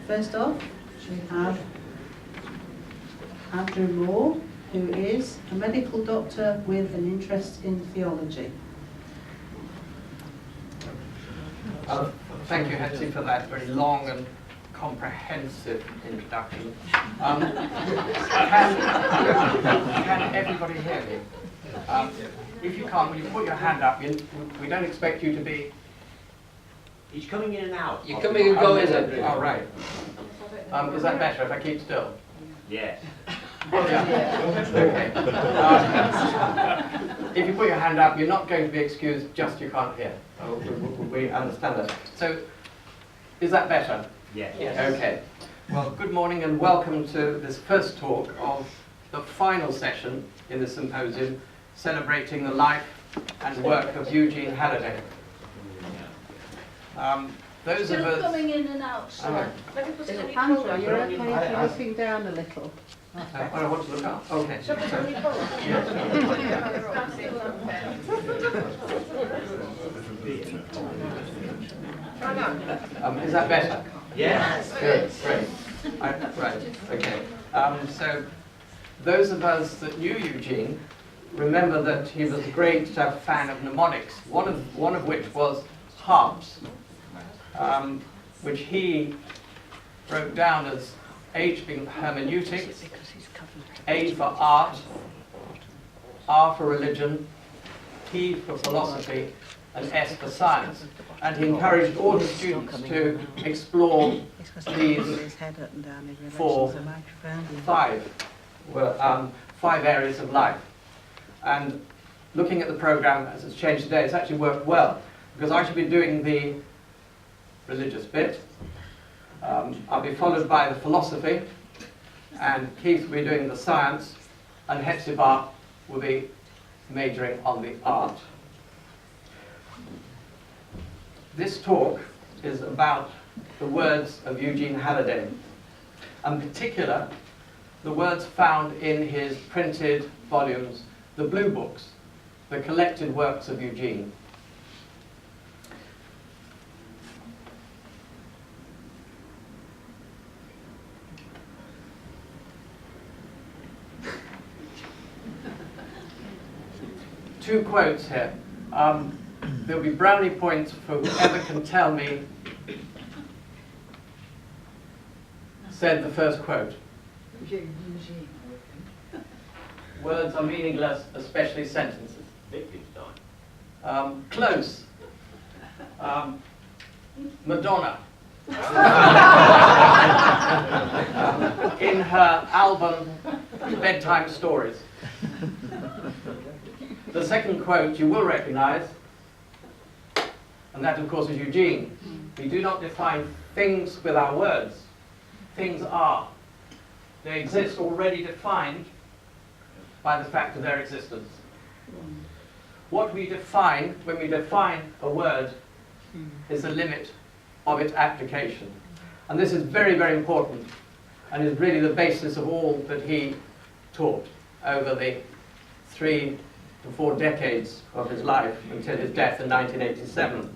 First off, we have Andrew Moore, who is a medical doctor with an interest in theology. Thank you, Hetty, for that very long and comprehensive introduction. Can everybody hear me? If you can't, will you put your hand up? We don't expect you to be... He's coming in and out. You're coming and going, oh, right. Is that better if I keep still? Yes. Yeah. Okay. If you put your hand up, you're not going to be excused, just you can't hear. We understand that. So, is that better? Yes. Okay. Well, good morning and welcome to this first talk of the final session in the symposium, celebrating the life and work of Eugene Halliday. Those Still of us coming in and out, so Andrew, you're okay if you're looking down a little. I want to look up. Okay. Shall we put you forward? Is that better? Yes. Good, great. Right, okay. So, those of us that knew Eugene remember that he was a great fan of mnemonics, one of which was harps, which he wrote down as H being hermeneutics, A for art, R for religion, T for philosophy, and S for science. And he encouraged all his students to explore these five areas of life. And looking at the program as it's changed today, it's actually worked well, because I should be doing the religious bit. I'll be followed by the philosophy, and Keith will be doing the science, and Hepzibah will be majoring on the art. This talk is about the words of Eugene Halliday, in particular, the words found in his printed volumes, the Blue Books, the collected works of Eugene. Two quotes here. There'll be brownie points for whoever can tell me said the first quote. Words are meaningless, especially sentences. Close. Madonna. In her album, Bedtime Stories. The second quote you will recognize, and that of course is Eugene. We do not define things with our words. Things are. They exist already defined by the fact of their existence. What we define when we define a word is the limit of its application. And this is very, very important, and is really the basis of all that he taught over the 3 to 4 decades of his life until his death in 1987.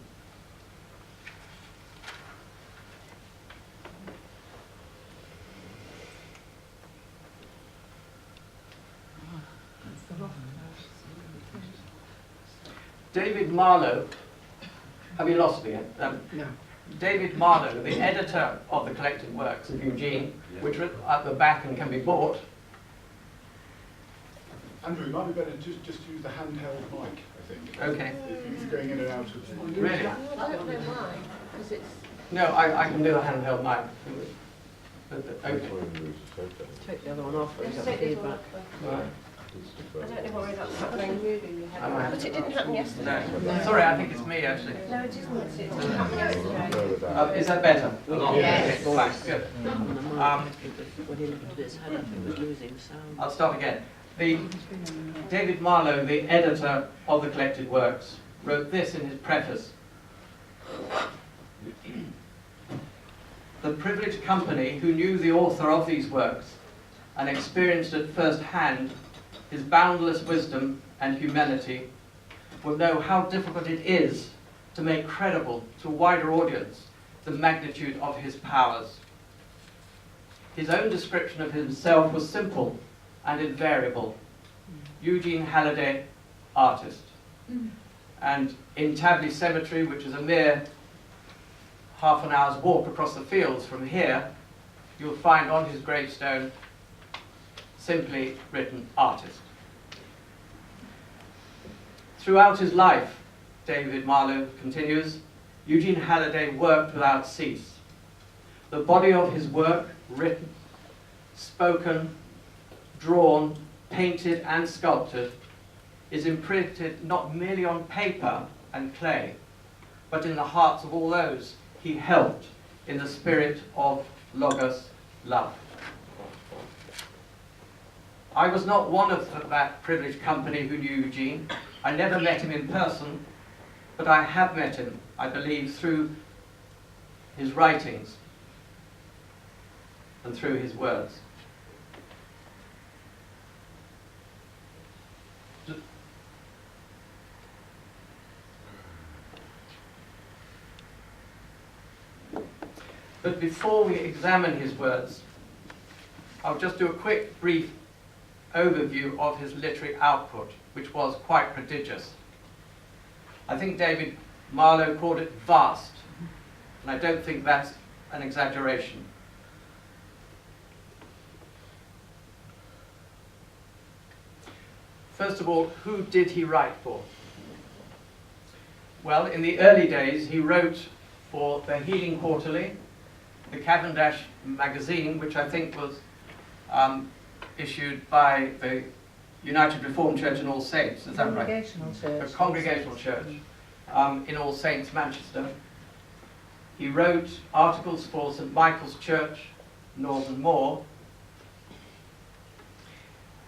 David Marlowe, have you lost it again? No. David Marlowe, the editor of the collected works of Eugene, which are at the back and can be bought. Andrew, it might be better to just use the handheld mic, I think. Okay. If it's going in and out of... Really? I don't know why, because it's... No, I can do the handheld mic. Okay. Take the other one off, Let's take this one off. Right. I don't know why that's happening. But it didn't happen yesterday. No. Sorry, I think it's me actually. No, it isn't. It didn't happen yesterday. Is that better? Yes. Okay, fine, good. When he lifted his head up, it was losing sound. I'll start again. David Marlowe, the editor of the collected works, wrote this in his preface. The privileged company who knew the author of these works and experienced at first hand his boundless wisdom and humanity will know how difficult it is to make credible to a wider audience the magnitude of his powers. His own description of himself was simple and invariable. Eugene Halliday, artist. And in Tabley Cemetery, which is a mere half an hour's walk across the fields from here, you'll find on his gravestone simply written artist. Throughout his life, David Marlowe continues, Eugene Halliday worked without cease. The body of his work, written, spoken, drawn, painted and sculpted, is imprinted not merely on paper and clay, but in the hearts of all those he helped in the spirit of Logos love. I was not one of that privileged company who knew Eugene. I never met him in person, but I have met him, I believe, through his writings and through his words. But before we examine his words, I'll just do a quick, brief overview of his literary output, which was quite prodigious. I think David Marlowe called it vast, and I don't think that's an exaggeration. First of all, who did he write for? Well, in the early days, he wrote for the Healing Quarterly, the Cavendish magazine, which I think was issued by the United Reformed Church in All Saints, is that right? Congregational Church. A Congregational Church in All Saints, Manchester. He wrote articles for St Michael's Church, Northern Moor.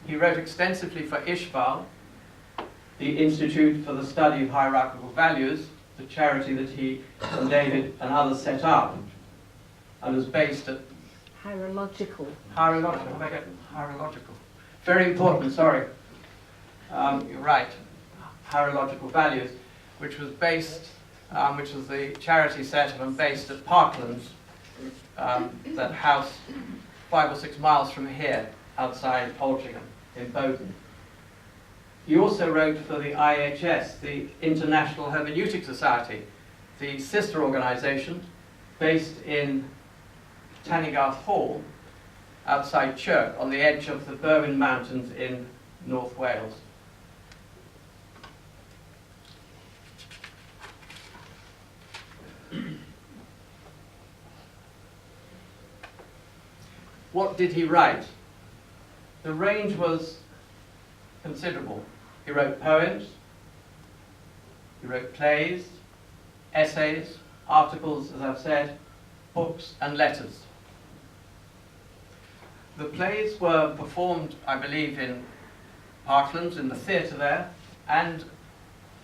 He wrote extensively for Ishval, the Institute for the Study of Hierarchical Values, the charity that he and David and others set up, and was based at Hierological. Hierological. Very important, sorry. You're right. Hierological Values, which was based, which was the charity set up and based at Parklands, that house 5 or 6 miles from here, outside Altrincham, in Bowden. He also wrote for the IHS, the International Hermeneutic Society, the sister organisation based in Tannigarth Hall, outside Chirk, on the edge of the Berwyn Mountains in North Wales. What did he write? The range was considerable. He wrote poems, he wrote plays, essays, articles, as I've said, books and letters. The plays were performed, I believe, in Parklands, in the theatre there, and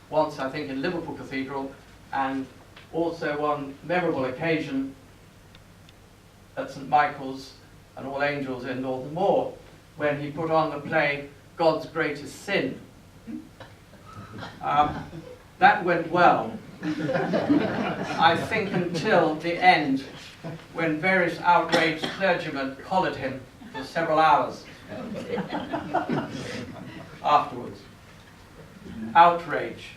once, I think, in Liverpool Cathedral, and also one memorable occasion at St Michael's and All Angels in Northern Moor, when he put on the play God's Greatest Sin. That went well, I think, until the end, when various outraged clergymen collared him for several hours afterwards. Outrage.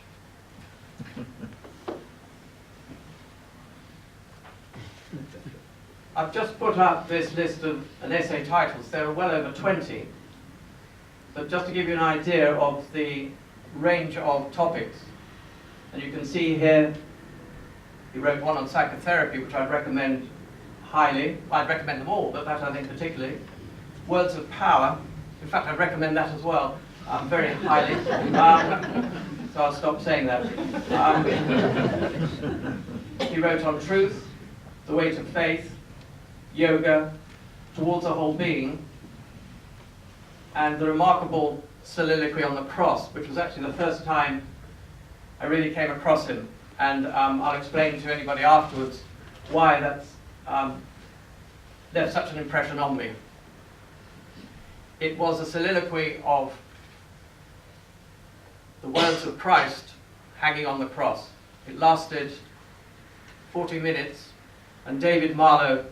I've just put up this list of an essay titles. There are well over 20. But just to give you an idea of the range of topics. And you can see here, he wrote one on psychotherapy, which I'd recommend highly. I'd recommend them all, but that I think particularly. Words of Power. In fact, I'd recommend that as well, very highly. So I'll stop saying that. He wrote on truth, the weight of faith, yoga, towards a whole being, and the remarkable soliloquy on the cross, which was actually the first time I really came across him. And I'll explain to anybody afterwards why that's left such an impression on me. It was a soliloquy of the words of Christ hanging on the cross. It lasted 40 minutes, and David Marlowe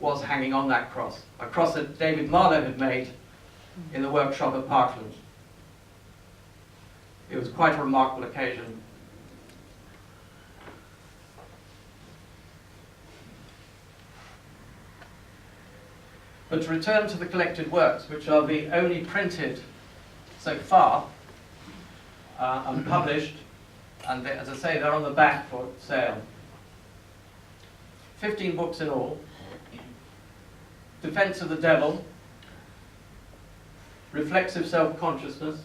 was hanging on that cross, a cross that David Marlowe had made in the workshop at Parkland. It was quite a remarkable occasion. But to return to the collected works, which are the only printed so far, and published, and they, as I say, they're on the back for sale. 15 books in all. Defense of the Devil, Reflexive Self-Consciousness,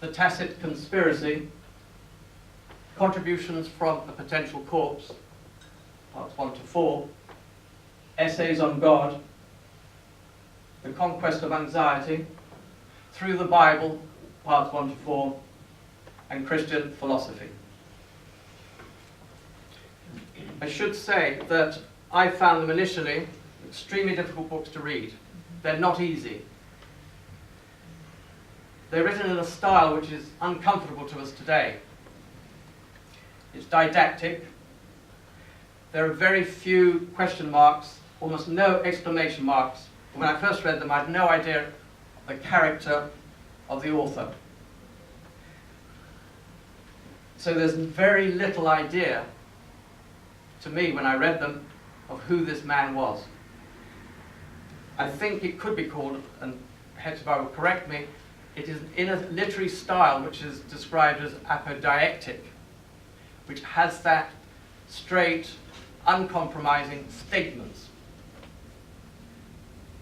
The Tacit Conspiracy, Contributions from a Potential Corpse, parts 1 to 4, Essays on God, The Conquest of Anxiety, Through the Bible, parts 1 to 4, and Christian Philosophy. I should say that I found them initially extremely difficult books to read. They're not easy. They're written in a style which is uncomfortable to us today. It's didactic. There are very few question marks, almost no exclamation marks. When I first read them, I had no idea the character of the author. So there's very little idea, to me, when I read them, of who this man was. I think it could be called, and Hepzibah will correct me, it is in a literary style which is described as apodiactic, which has that straight, uncompromising statements.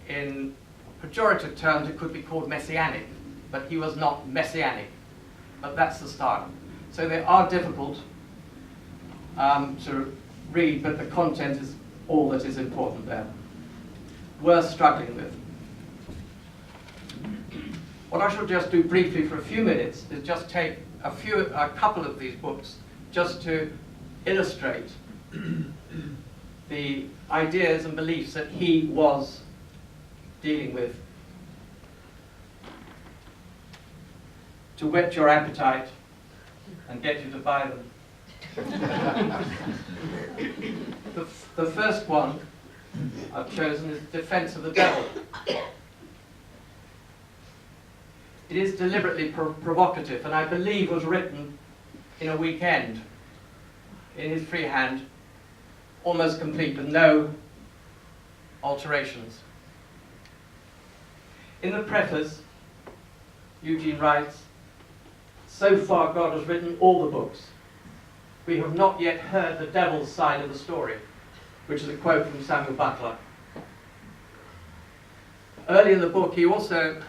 In pejorative terms, it could be called messianic, but he was not messianic. But that's the style. So they are difficult to read, but the content is all that is important there. Worth struggling with. What I shall just do briefly for a few minutes is just take a couple of these books just to illustrate the ideas and beliefs that he was dealing with. To whet your appetite and get you to buy them. The first one I've chosen is Defense of the Devil. It is deliberately provocative, and I believe was written in a weekend, in his freehand, almost complete, with no alterations. In the preface, Eugene writes, "So far God has written all the books. We have not yet heard the devil's side of the story," which is a quote from Samuel Butler. Early in the book, he also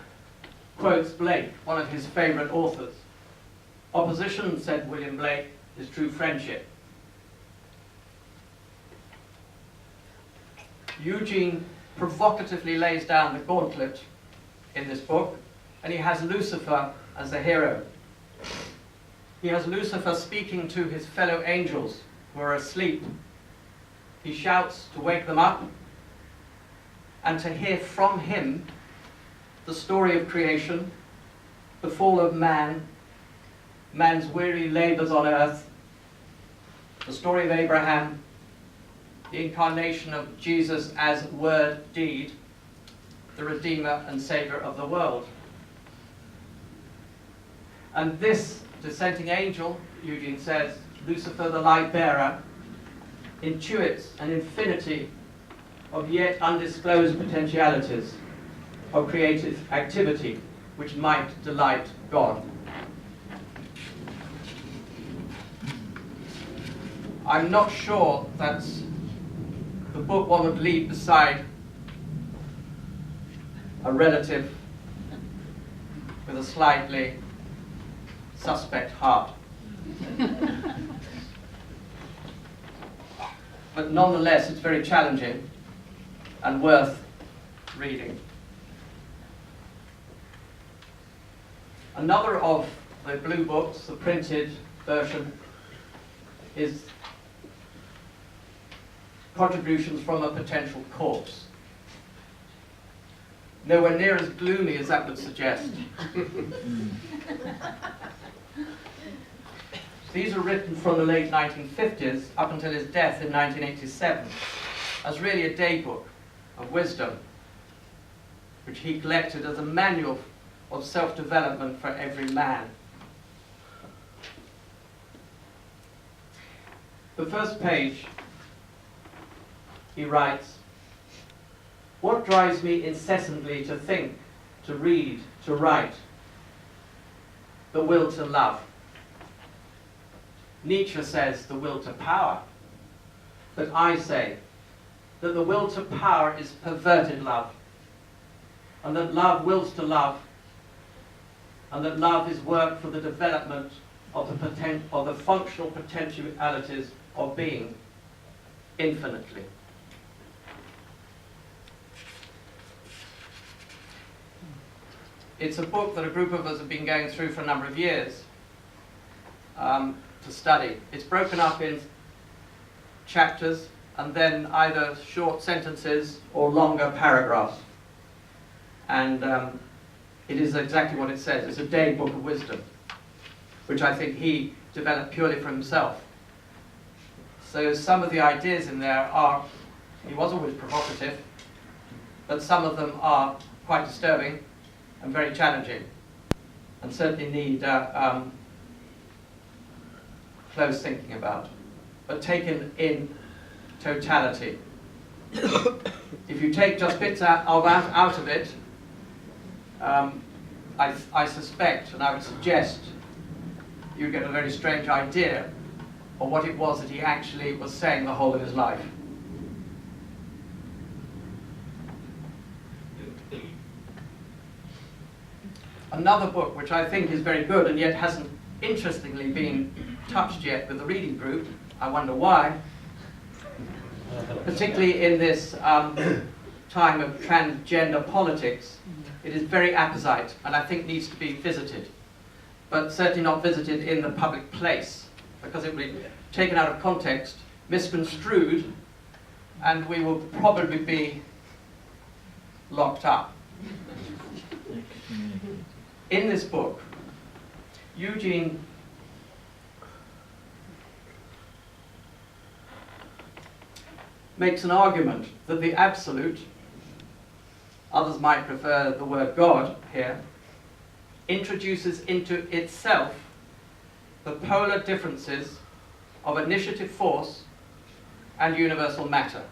quotes Blake, one of his favourite authors. "Opposition," said William Blake, "is true friendship." Eugene provocatively lays down the gauntlet in this book, and he has Lucifer as the hero. He has Lucifer speaking to his fellow angels who are asleep. He shouts to wake them up and to hear from him the story of creation, the fall of man, man's weary labours on earth, the story of Abraham, the incarnation of Jesus as word deed, the Redeemer and Saviour of the world. And this dissenting angel, Eugene says, Lucifer the light bearer, intuits an infinity of yet undisclosed potentialities of creative activity which might delight God. I'm not sure that the book one would leave beside a relative with a slightly suspect heart. But nonetheless, it's very challenging and worth reading. Another of the blue books, the printed version, is Contributions from a Potential Corpse. Nowhere near as gloomy as that would suggest. These are written from the late 1950s up until his death in 1987 as really a day book. of wisdom, which he collected as a manual of self-development for every man. The first page, he writes, "What drives me incessantly to think, to read, to write? The will to love." Nietzsche says the will to power, but I say that the will to power is perverted love, and that love wills to love, and that love is work for the development of the functional potentialities of being infinitely. It's a book that a group of us have been going through for a number of years to study. It's broken up in chapters and then either short sentences or longer paragraphs. And it is exactly what it says. It's a day book of wisdom, which I think he developed purely for himself. So some of the ideas in there are, he was always provocative, but some of them are quite disturbing and very challenging, and certainly need close thinking about, but taken in totality. If you take just bits out of it, I suspect, and I would suggest, you get a very strange idea of what it was that he actually was saying the whole of his life. Another book which I think is very good and yet hasn't interestingly been touched yet with the reading group, I wonder why, particularly in this time of transgender politics, it is very apposite and I think needs to be visited, but certainly not visited in the public place, because it will be taken out of context, misconstrued, and we will probably be locked up. In this book, Eugene makes an argument that the absolute, others might prefer the word God here, introduces into itself the polar differences of initiative force and universal matter.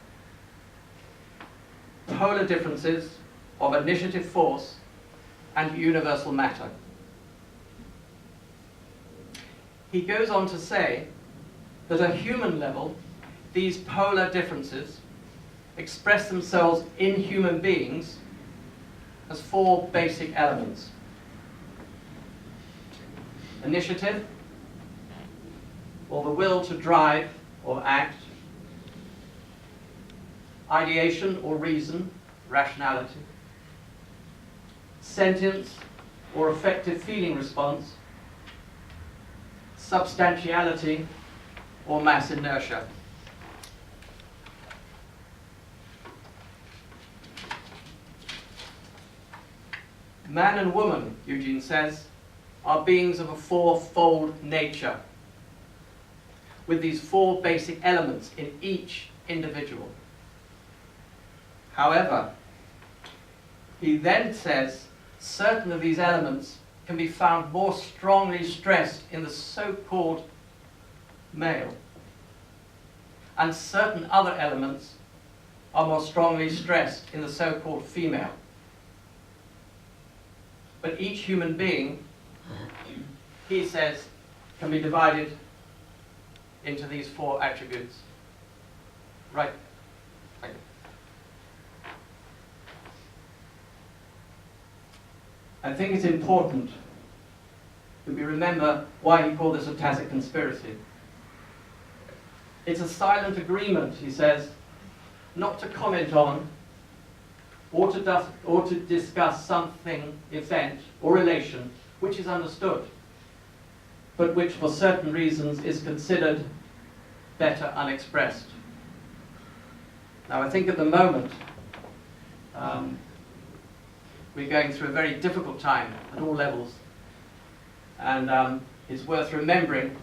Polar differences of initiative force and universal matter. He goes on to say that at a human level, these polar differences express themselves in human beings as four basic elements: initiative, or the will to drive or act; ideation or reason, rationality; sentience or affective feeling response; substantiality or mass inertia. Man and woman, Eugene says, are beings of a fourfold nature, with these four basic elements in each individual. However, he then says certain of these elements can be found more strongly stressed in the so-called male, and certain other elements are more strongly stressed in the so-called female. But each human being, he says, can be divided into these four attributes. Right. Thank you. I think it's important that we remember why he called this a tacit conspiracy. It's a silent agreement, he says, not to comment on or to discuss something, event, or relation which is understood, but which for certain reasons is considered better unexpressed. Now I think at the moment we're going through a very difficult time at all levels, and it's worth remembering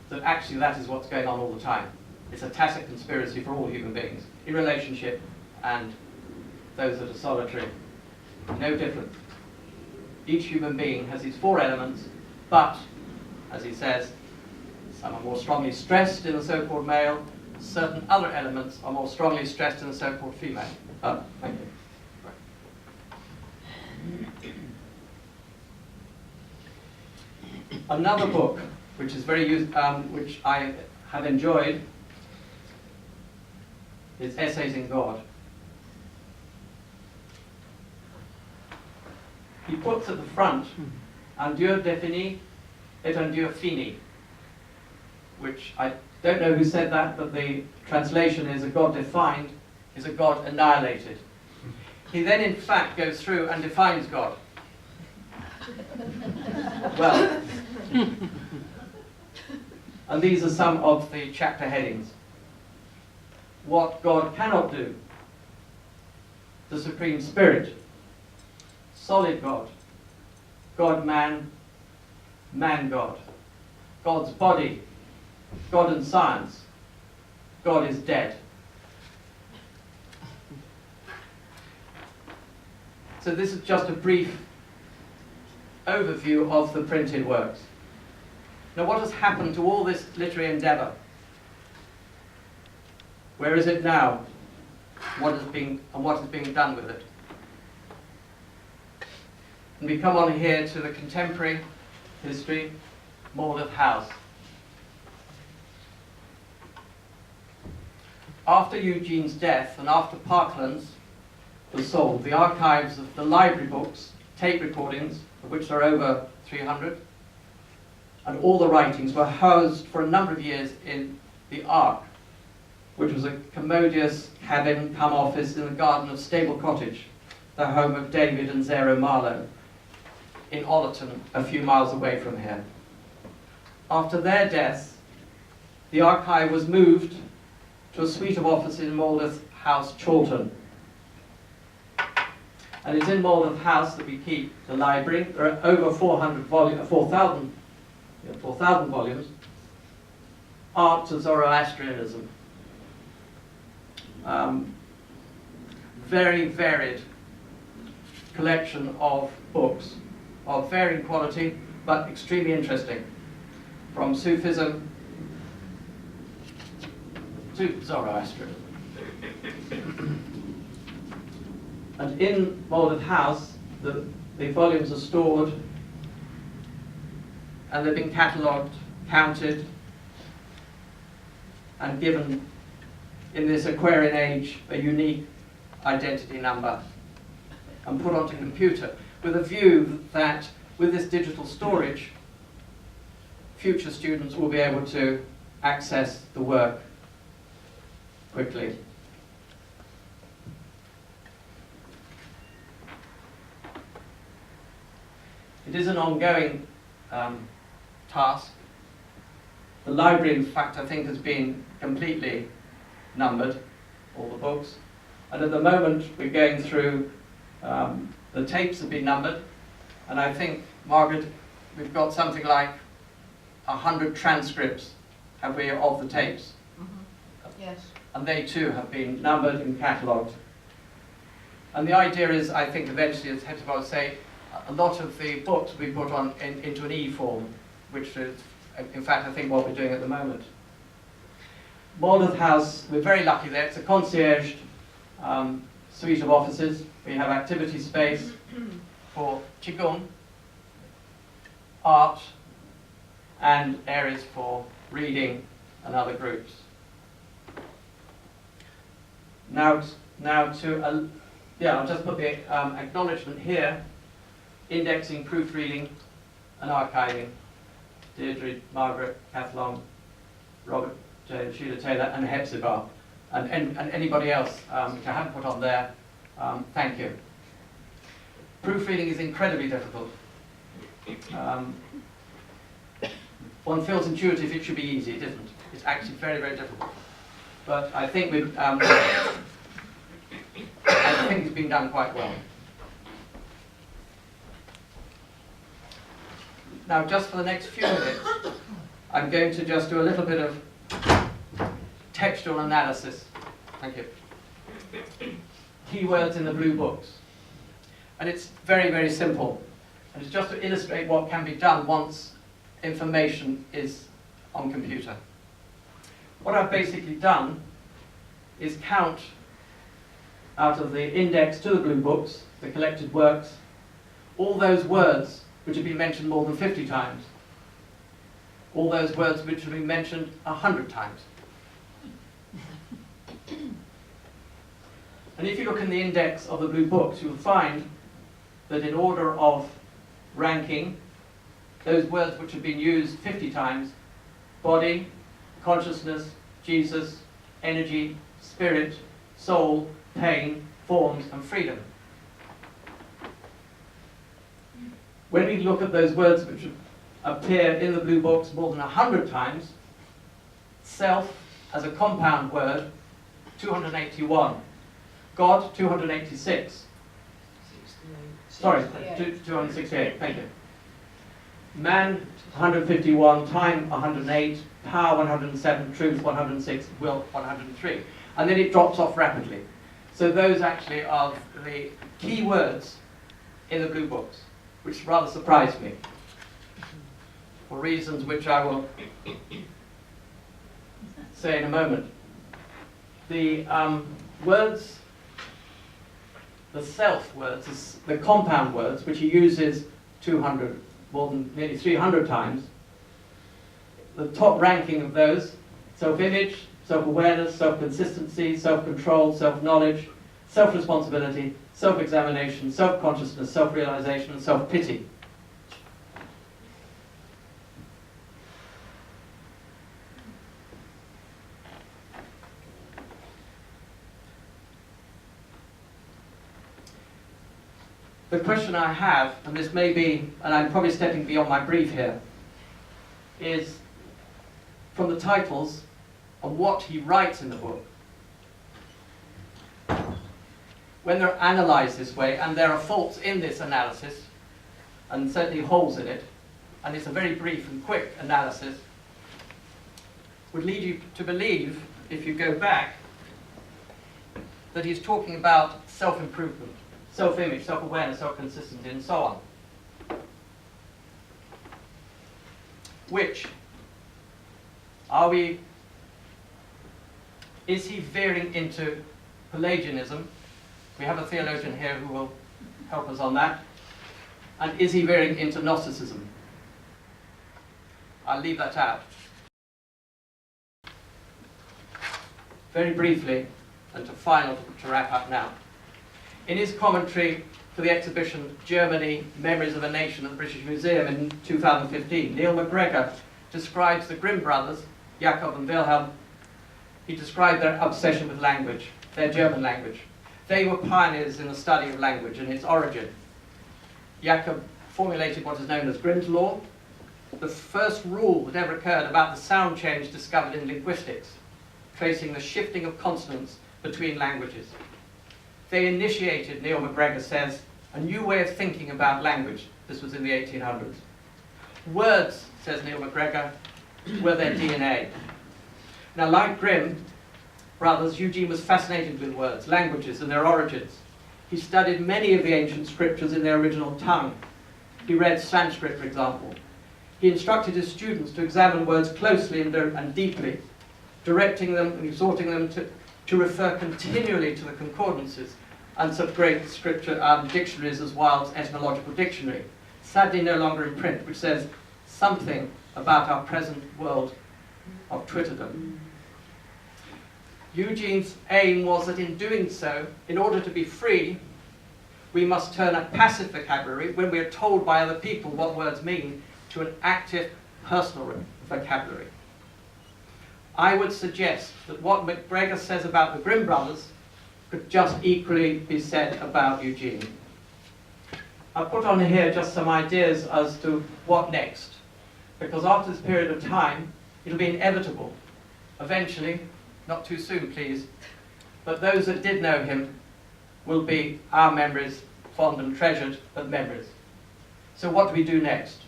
that actually that is what's going on all the time. It's a tacit conspiracy for all human beings, in relationship and those that are solitary. No different. Each human being has these 4 elements, but, as he says, some are more strongly stressed in the so-called male, certain other elements are more strongly stressed in the so-called female. Thank you. Another book, which is which I have enjoyed, is Essays in God. He puts at the front, un Dieu défini et un Dieu fini, which I don't know who said that, but the translation is a God defined is a God annihilated. He then, in fact, goes through and defines God. Well, and these are some of the chapter headings. What God cannot do, the Supreme Spirit, solid God, God-man, man-God, God's body, God and science, God is dead. So this is just a brief overview of the printed works. Now, what has happened to all this literary endeavour? Where is it now? What is being done with it? And we come on here to the contemporary history, Malden House. After Eugene's death and after Parkland's was sold, the archives of the library books, tape recordings, of which there are over 300, and all the writings were housed for a number of years in the Ark, which was a commodious cabin come office in the garden of Stable Cottage, the home of David and Zero Marlowe, in Ollerton, a few miles away from here. After their deaths, the archive was moved to a suite of offices in Malden House, Chorlton. And it's in Malden House that we keep the library. There are over 4,000 volumes. Art to Zoroastrianism. Very varied collection of books of varying quality, but extremely interesting. From Sufism to Zoroastrianism. And in Malden House, the volumes are stored and they've been catalogued, counted, and given in this Aquarian age a unique identity number and put onto computer with a view that with this digital storage, future students will be able to access the work quickly. It is an ongoing task. The library, in fact, I think has been completely numbered, all the books. And at the moment, we're going through, the tapes have been numbered. And I think, Margaret, we've got something like 100 transcripts, have we, of the tapes. Mm-hmm. Yes. And they too have been numbered and catalogued. And the idea is, I think, eventually, as Hepzibah would say, a lot of the books will be put on into an e-form, which is, in fact, I think what we're doing at the moment. Malden House, we're very lucky there. It's a concierged suite of offices. We have activity space for Qigong, art, and areas for reading and other groups. Now to, I'll just put the acknowledgement here. Indexing, proofreading, and archiving. Deirdre, Margaret, Kath Robert, Sheila Taylor, and Hepzibah. And anybody else which I haven't put on there, thank you. Proofreading is incredibly difficult. One feels intuitive it should be easy, it isn't. It's actually very, very difficult. But I think I think it's been done quite well. Now, just for the next few minutes, I'm going to just do a little bit of textual analysis. Thank you. Keywords in the blue books. And it's very, very simple. And it's just to illustrate what can be done once information is on computer. What I've basically done is count out of the index to the blue books, the collected works, all those words which have been mentioned more than 50 times. All those words which have been mentioned 100 times. And if you look in the index of the blue books, you'll find that in order of ranking, those words which have been used 50 times, body, consciousness, Jesus, energy, spirit, soul, pain, forms, and freedom. When we look at those words which appear in the blue books more than 100 times, self as a compound word, 281. God, 286. Sorry, 268, thank you. Man, 151, time, 108, power, 107, truth, 106, will, 103. And then it drops off rapidly. So those actually are the key words in the blue books, which rather surprised me, for reasons which I will say in a moment. The words, the self words, the compound words, which he uses 200, more than nearly 300 times, the top ranking of those, self-image, self-awareness, self-consistency, self-control, self-knowledge, self-responsibility, self-examination, self-consciousness, self-realization, and self-pity. The question I have, and this may be, and I'm probably stepping beyond my brief here, is from the titles of what he writes in the book. When they're analysed this way, and there are faults in this analysis, and certainly holes in it, and it's a very brief and quick analysis, would lead you to believe, if you go back, that he's talking about self-improvement, self-image, self-awareness, self-consistency, and so on. Which, is he veering into Pelagianism? We have a theologian here who will help us on that. And is he veering into Gnosticism? I'll leave that out. Very briefly, and to wrap up now. In his commentary for the exhibition Germany, Memories of a Nation at the British Museum in 2015, Neil MacGregor describes the Grimm brothers, Jakob and Wilhelm. He described their obsession with language, their German language. They were pioneers in the study of language and its origin. Jakob formulated what is known as Grimm's law, the first rule that ever occurred about the sound change discovered in linguistics, tracing the shifting of consonants between languages. They initiated, Neil MacGregor says, a new way of thinking about language. This was in the 1800s. Words, says Neil MacGregor, were their DNA. Now, like Grimm brothers, Eugene was fascinated with words, languages, and their origins. He studied many of the ancient scriptures in their original tongue. He read Sanskrit, for example. He instructed his students to examine words closely and deeply, directing them and exhorting them to refer continually to the concordances and such great scripture dictionaries as Wilde's Etymological Dictionary, sadly no longer in print, which says something about our present world of Twitterdom. Eugene's aim was that in doing so, in order to be free, we must turn a passive vocabulary, when we are told by other people what words mean, to an active personal vocabulary. I would suggest that what MacGregor says about the Grimm brothers could just equally be said about Eugene. I'll put on here just some ideas as to what next, because after this period of time, it'll be inevitable, eventually, not too soon please, but those that did know him will be our memories, fond and treasured, but memories. So what do we do next?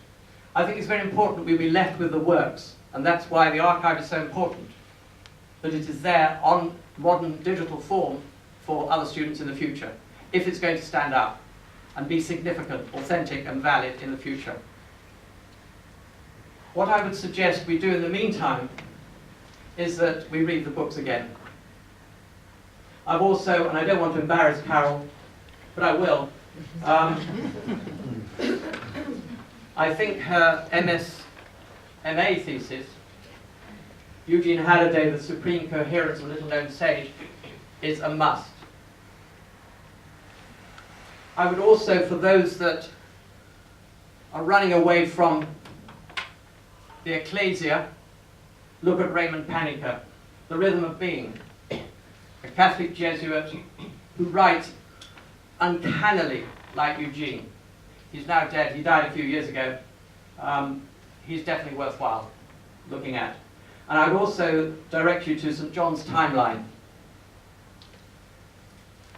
I think it's very important that we be left with the works, and that's why the archive is so important. that it is there on modern digital form for other students in the future, if it's going to stand up and be significant, authentic and valid in the future. What I would suggest we do in the meantime is that we read the books again. I've also, and I don't want to embarrass Carol, but I will, I think her MA thesis, Eugene Halliday, The Supreme Coherence of a Little Known Sage, is a must. I would also, for those that are running away from the ecclesia, look at Raymond Paniker, The Rhythm of Being, a Catholic Jesuit who writes uncannily like Eugene. He's now dead. He died a few years ago. He's definitely worthwhile looking at. And I'd also direct you to St. John's Timeline.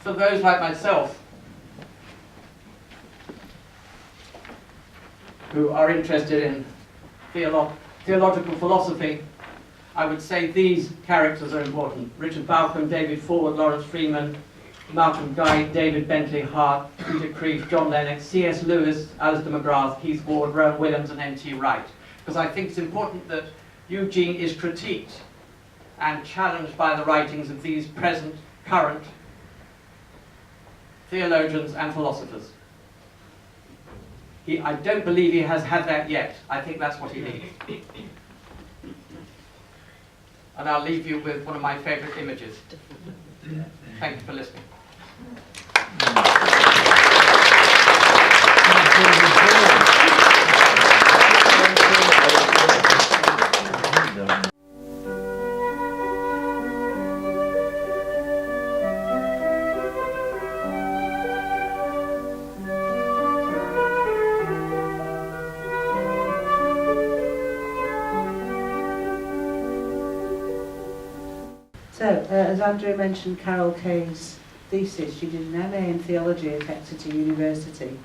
For those like myself who are interested in theological philosophy, I would say these characters are important. Richard Bauckham, David Forward, Lawrence Freeman, Malcolm Guy, David Bentley Hart, Peter Kreeft, John Lennox, C.S. Lewis, Alistair McGrath, Heath Ward, Rowan Williams and N.T. Wright. Because I think it's important that Eugene is critiqued and challenged by the writings of these present, current theologians and philosophers. I don't believe he has had that yet. I think that's what he needs. And I'll leave you with one of my favourite images. Thank you for listening. So, as Andrew mentioned, Carol Keay's thesis, she did an MA in theology at Exeter University.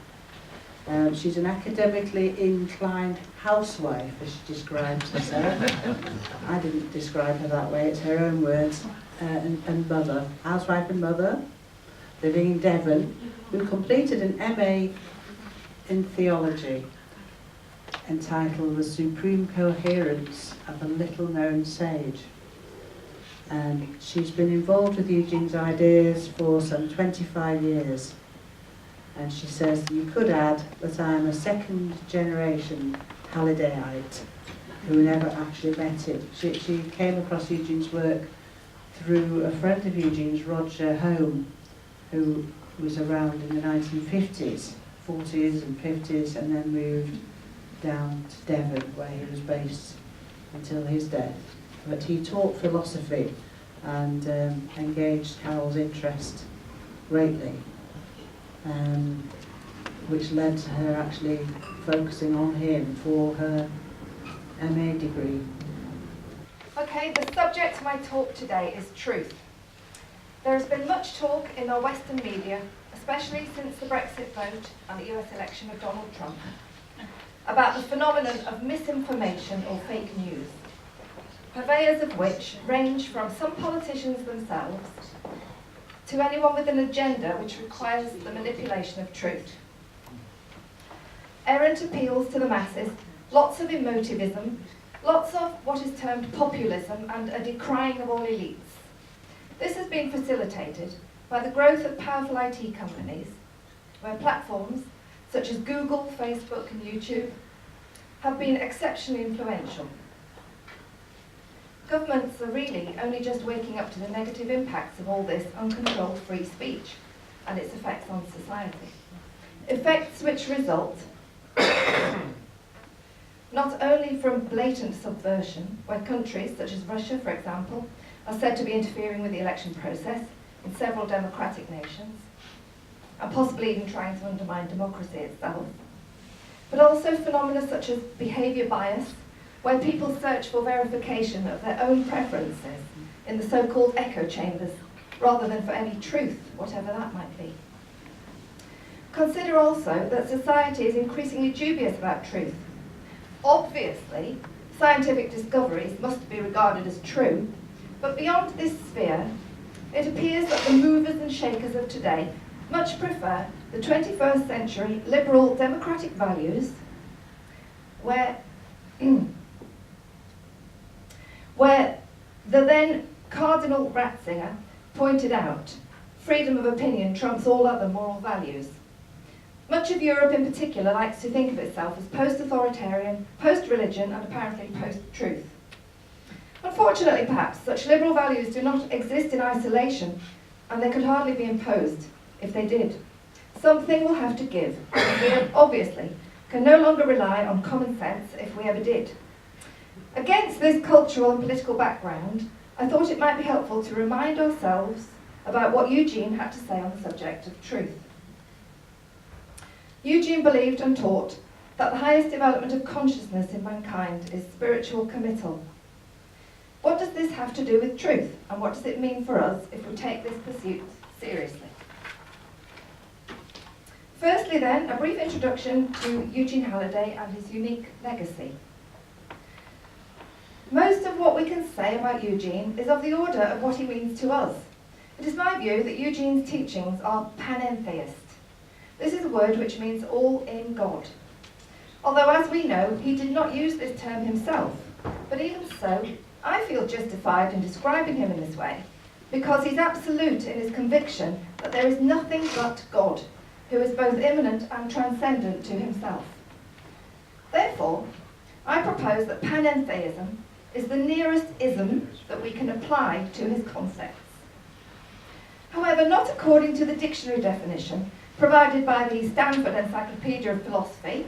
She's an academically inclined housewife, as she describes herself. I didn't describe her that way, it's her own words. And mother, housewife and mother, living in Devon, who completed an MA in theology entitled The Supreme Coherence of a Little Known Sage. And she's been involved with Eugene's ideas for some 25 years. And she says, you could add that I'm a second generation Hallidayite who never actually met him. She came across Eugene's work through a friend of Eugene's, Roger Home, who was around in the 1950s, 40s and 50s, and then moved down to Devon, where he was based until his death. But he taught philosophy and engaged Carol's interest greatly, which led to her actually focusing on him for her MA degree. Okay, the subject of my talk today is truth. There has been much talk in our Western media, especially since the Brexit vote and the US election of Donald Trump, about the phenomenon of misinformation or fake news, purveyors of which range from some politicians themselves to anyone with an agenda which requires the manipulation of truth. Errant appeals to the masses, lots of emotivism, lots of what is termed populism and a decrying of all elites. This has been facilitated by the growth of powerful IT companies, where platforms such as Google, Facebook and YouTube have been exceptionally influential. Governments are really only just waking up to the negative impacts of all this uncontrolled free speech and its effects on society. Effects which result not only from blatant subversion, where countries such as Russia, for example, are said to be interfering with the election process in several democratic nations, and possibly even trying to undermine democracy itself, but also phenomena such as behaviour bias, where people search for verification of their own preferences in the so-called echo chambers, rather than for any truth, whatever that might be. Consider also that society is increasingly dubious about truth. Obviously, scientific discoveries must be regarded as true, But beyond this sphere, it appears that the movers and shakers of today much prefer the 21st century liberal democratic values where where the then Cardinal Ratzinger pointed out, freedom of opinion trumps all other moral values. Much of Europe in particular likes to think of itself as post-authoritarian, post-religion, and apparently post-truth. Unfortunately, perhaps, such liberal values do not exist in isolation, and they could hardly be imposed if they did. Something will have to give, and we obviously can no longer rely on common sense if we ever did. Against this cultural and political background, I thought it might be helpful to remind ourselves about what Eugene had to say on the subject of truth. Eugene believed and taught that the highest development of consciousness in mankind is spiritual committal. What does this have to do with truth, and what does it mean for us if we take this pursuit seriously? Firstly then, a brief introduction to Eugene Halliday and his unique legacy. Most of what we can say about Eugene is of the order of what he means to us. It is my view that Eugene's teachings are panentheist. This is a word which means all in God. Although, as we know, he did not use this term himself, but even so, I feel justified in describing him in this way, because he's absolute in his conviction that there is nothing but God, who is both immanent and transcendent to himself. Therefore, I propose that panentheism is the nearest ism that we can apply to his concepts. However, not according to the dictionary definition provided by the Stanford Encyclopedia of Philosophy,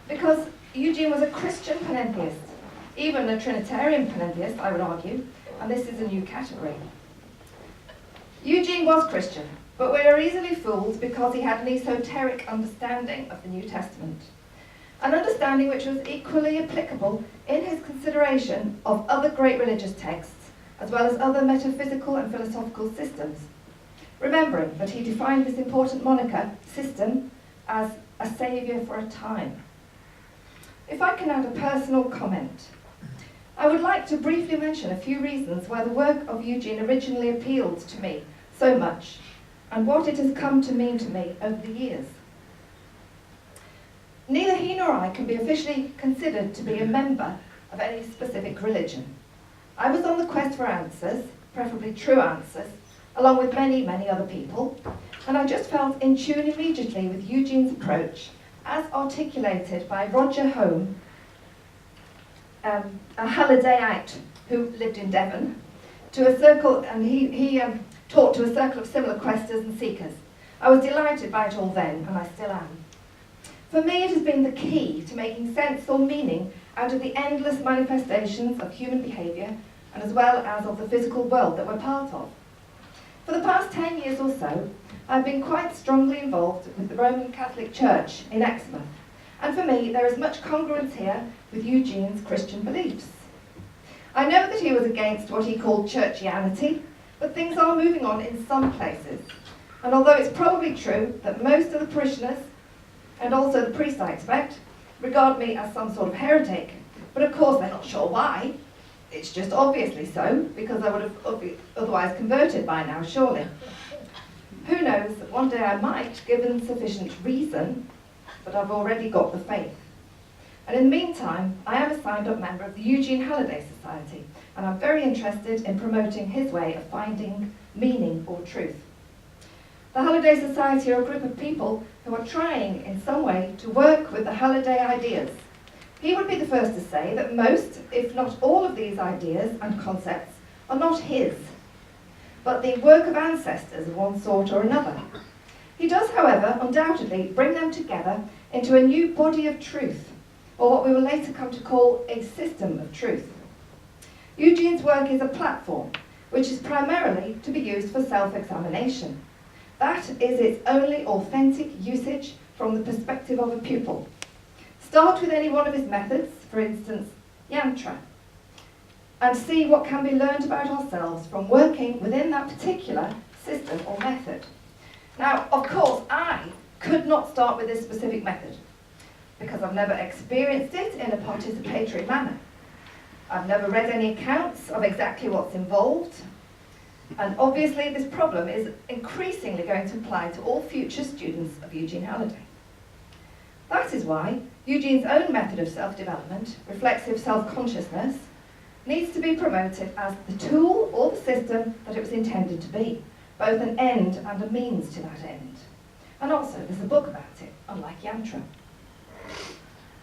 because Eugene was a Christian panentheist, even a Trinitarian panentheist, I would argue, and this is a new category. Eugene was Christian, but we are easily fooled because he had an esoteric understanding of the New Testament, an understanding which was equally applicable in his consideration of other great religious texts, as well as other metaphysical and philosophical systems, remembering that he defined this important moniker, system, as a saviour for a time. If I can add a personal comment, I would like to briefly mention a few reasons why the work of Eugene originally appealed to me so much, and what it has come to mean to me over the years. Neither he nor I can be officially considered to be a member of any specific religion. I was on the quest for answers, preferably true answers, along with many, many other people, and I just felt in tune immediately with Eugene's approach, as articulated by Roger Home, a Hallidayite who lived in Devon, to a circle, and he taught to a circle of similar questers and seekers. I was delighted by it all then, and I still am. For me, it has been the key to making sense or meaning out of the endless manifestations of human behaviour, and as well as of the physical world that we're part of. For the past 10 years or so, I've been quite strongly involved with the Roman Catholic Church in Exmouth, and for me there is much congruence here with Eugene's Christian beliefs. I know that he was against what he called churchianity, but things are moving on in some places, and although it's probably true that most of the parishioners, and also the priests I expect, regard me as some sort of heretic, but of course they're not sure why. It's just obviously so, because I would have otherwise converted by now, surely. Who knows, one day I might, given sufficient reason, but I've already got the faith. And in the meantime, I am a signed-up member of the Eugene Halliday Society, and I'm very interested in promoting his way of finding meaning or truth. The Halliday Society are a group of people who are trying in some way to work with the Halliday ideas. He would be the first to say that most, if not all of these ideas and concepts are not his, but the work of ancestors of one sort or another. He does, however, undoubtedly bring them together into a new body of truth, or what we will later come to call a system of truth. Eugene's work is a platform, which is primarily to be used for self-examination. That is its only authentic usage from the perspective of a pupil. Start with any one of his methods, for instance, yantra, and see what can be learned about ourselves from working within that particular system or method. Now, of course, I could not start with this specific method, because I've never experienced it in a participatory manner. I've never read any accounts of exactly what's involved. And obviously this problem is increasingly going to apply to all future students of Eugene Halliday. That is why Eugene's own method of self-development, reflexive self-consciousness, needs to be promoted as the tool or the system that it was intended to be, both an end and a means to that end. And also, there's a book about it, unlike Yantra.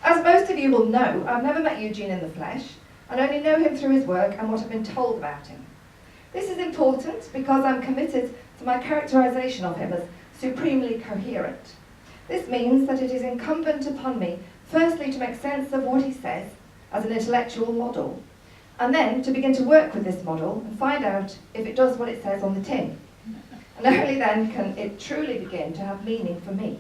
As most of you will know, I've never met Eugene in the flesh, and only know him through his work and what I've been told about him. This is important because I'm committed to my characterization of him as supremely coherent. This means that it is incumbent upon me, firstly, to make sense of what he says as an intellectual model, and then to begin to work with this model and find out if it does what it says on the tin. And only then can it truly begin to have meaning for me.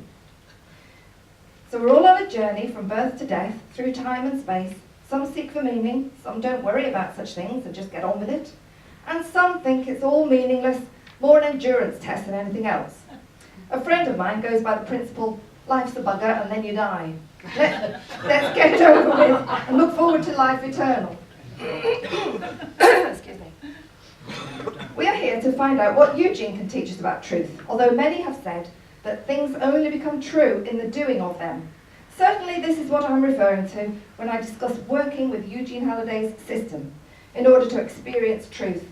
So we're all on a journey from birth to death, through time and space. Some seek for meaning, some don't worry about such things and just get on with it. And some think it's all meaningless, more an endurance test than anything else. A friend of mine goes by the principle, life's a bugger and then you die. Let's get it over with and look forward to life eternal. Excuse me. We are here to find out what Eugene can teach us about truth, although many have said that things only become true in the doing of them. Certainly this is what I'm referring to when I discuss working with Eugene Halliday's system in order to experience truth,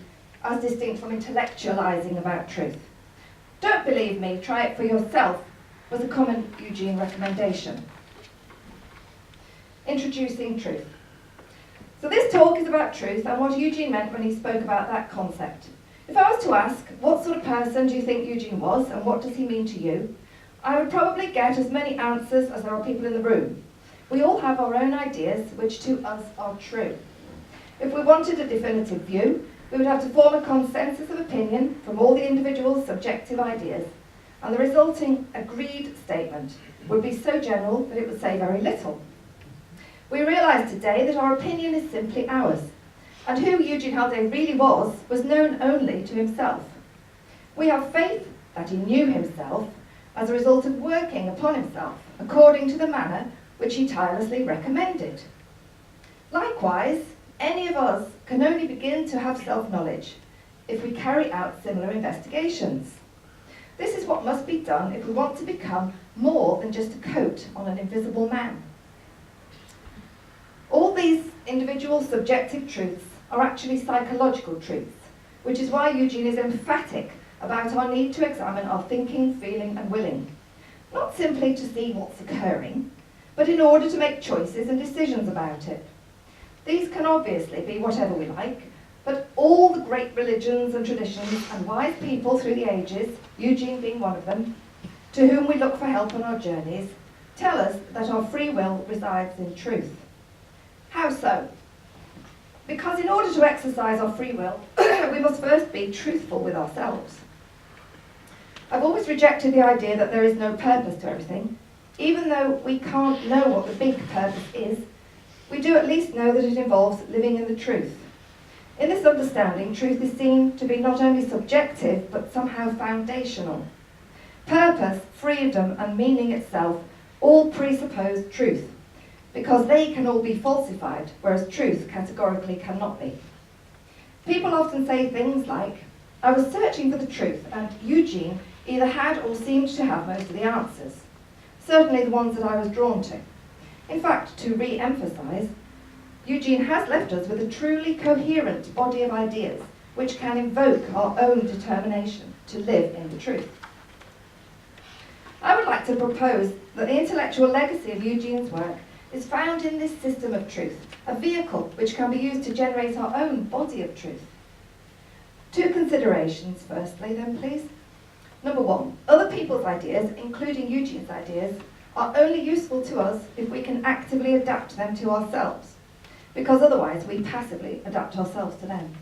as distinct from intellectualizing about truth. Don't believe me, try it for yourself, was a common Eugene recommendation. Introducing truth. So this talk is about truth and what Eugene meant when he spoke about that concept. If I was to ask, what sort of person do you think Eugene was and what does he mean to you, I would probably get as many answers as there are people in the room. We all have our own ideas, which to us are true. If we wanted a definitive view, we would have to form a consensus of opinion from all the individual's subjective ideas, and the resulting agreed statement would be so general that it would say very little. We realise today that our opinion is simply ours, and who Eugene Halliday really was known only to himself. We have faith that he knew himself as a result of working upon himself according to the manner which he tirelessly recommended. Likewise, any of us can only begin to have self-knowledge if we carry out similar investigations. This is what must be done if we want to become more than just a coat on an invisible man. All these individual subjective truths are actually psychological truths, which is why Eugene is emphatic about our need to examine our thinking, feeling and willing, not simply to see what's occurring, but in order to make choices and decisions about it. These can obviously be whatever we like, but all the great religions and traditions and wise people through the ages, Eugene being one of them, to whom we look for help on our journeys, tell us that our free will resides in truth. How so? Because in order to exercise our free will, we must first be truthful with ourselves. I've always rejected the idea that there is no purpose to everything. Even though we can't know what the big purpose is, we do at least know that it involves living in the truth. In this understanding, truth is seen to be not only subjective, but somehow foundational. Purpose, freedom, and meaning itself all presuppose truth, because they can all be falsified, whereas truth categorically cannot be. People often say things like, I was searching for the truth, and Eugene either had or seemed to have most of the answers, certainly the ones that I was drawn to. In fact, to re-emphasize, Eugene has left us with a truly coherent body of ideas which can invoke our own determination to live in the truth. I would like to propose that the intellectual legacy of Eugene's work is found in this system of truth, a vehicle which can be used to generate our own body of truth. Two considerations, firstly, then, please. Number one, other people's ideas, including Eugene's ideas, are only useful to us if we can actively adapt them to ourselves, because otherwise we passively adapt ourselves to them.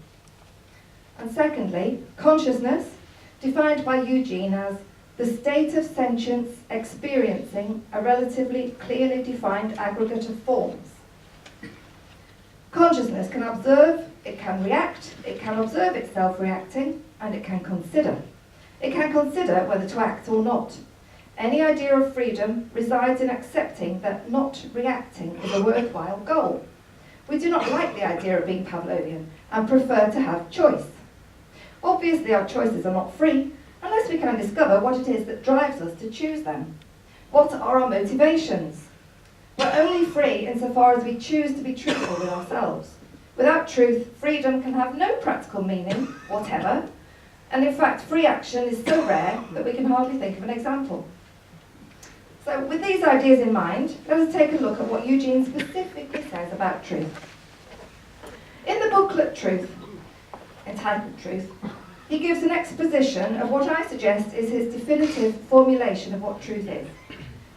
And secondly, consciousness, defined by Eugene as the state of sentience experiencing a relatively clearly defined aggregate of forms. Consciousness can observe, it can react, it can observe itself reacting, and it can consider. It can consider whether to act or not. Any idea of freedom resides in accepting that not reacting is a worthwhile goal. We do not like the idea of being Pavlovian and prefer to have choice. Obviously, our choices are not free unless we can discover what it is that drives us to choose them. What are our motivations? We're only free insofar as we choose to be truthful with ourselves. Without truth, freedom can have no practical meaning whatever, and in fact, free action is so rare that we can hardly think of an example. So with these ideas in mind, let us take a look at what Eugene specifically says about truth. In the booklet Truth, entitled Truth, he gives an exposition of what I suggest is his definitive formulation of what truth is.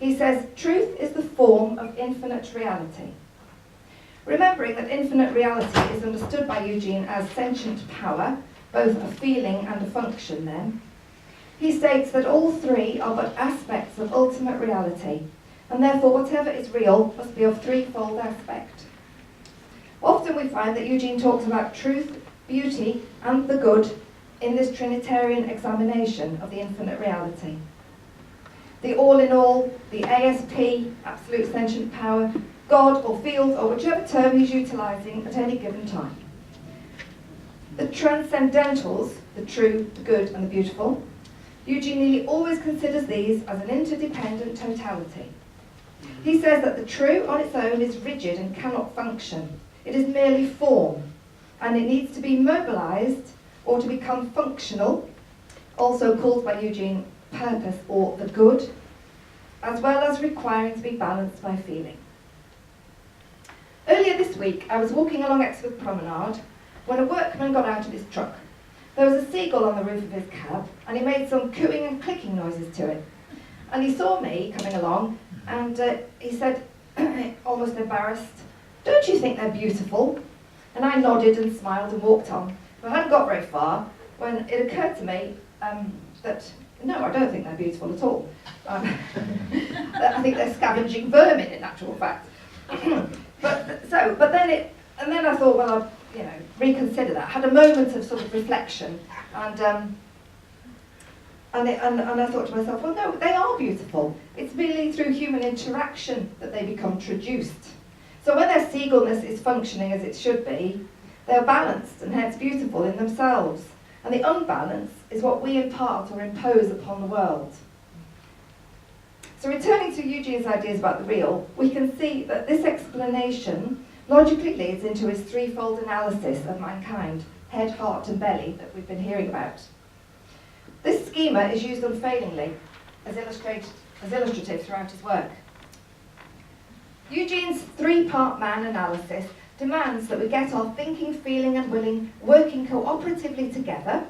He says, truth is the form of infinite reality. Remembering that infinite reality is understood by Eugene as sentient power, both a feeling and a function then, he states that all three are but aspects of ultimate reality, and therefore whatever is real must be of threefold aspect. Often we find that Eugene talks about truth, beauty, and the good in this Trinitarian examination of the infinite reality. The all-in-all, the ASP, absolute sentient power, God or field, or whichever term he's utilising at any given time. The transcendentals, the true, the good, and the beautiful, Eugene nearly always considers these as an interdependent totality. He says that the true on its own is rigid and cannot function. It is merely form, and it needs to be mobilised or to become functional, also called by Eugene purpose or the good, as well as requiring to be balanced by feeling. Earlier this week, I was walking along Exmouth Promenade when a workman got out of his truck. There was a seagull on the roof of his cab, and he made some cooing and clicking noises to it. And he saw me coming along, and he said, almost embarrassed, "Don't you think they're beautiful?" And I nodded and smiled and walked on. I hadn't got very far when it occurred to me that, no, I don't think they're beautiful at all. I think they're scavenging vermin, in actual fact. But then I thought, well, I'd reconsider that. I had a moment of sort of reflection, and I thought to myself, well, no, they are beautiful. It's merely through human interaction that they become traduced. So when their seagullness is functioning as it should be, they're balanced and hence beautiful in themselves. And the unbalance is what we impart or impose upon the world. So returning to Eugene's ideas about the real, we can see that this explanation logically leads into his threefold analysis of mankind, head, heart and belly, that we've been hearing about. This schema is used unfailingly as illustrative throughout his work. Eugene's three-part man analysis demands that we get our thinking, feeling and willing working cooperatively together,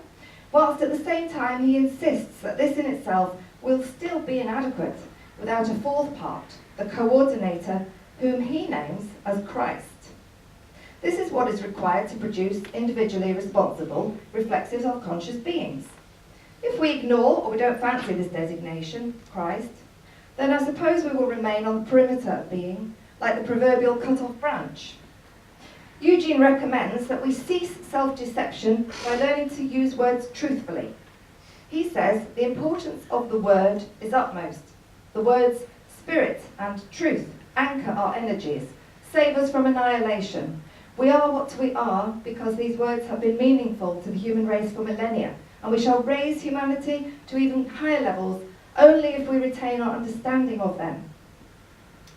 whilst at the same time he insists that this in itself will still be inadequate without a fourth part, the coordinator, whom he names as Christ. This is what is required to produce individually responsible, reflexive, self-conscious beings. If we ignore or we don't fancy this designation, Christ, then I suppose we will remain on the perimeter of being, like the proverbial cut-off branch. Eugene recommends that we cease self-deception by learning to use words truthfully. He says the importance of the word is utmost. The words spirit and truth anchor our energies, save us from annihilation. We are what we are because these words have been meaningful to the human race for millennia, and we shall raise humanity to even higher levels only if we retain our understanding of them.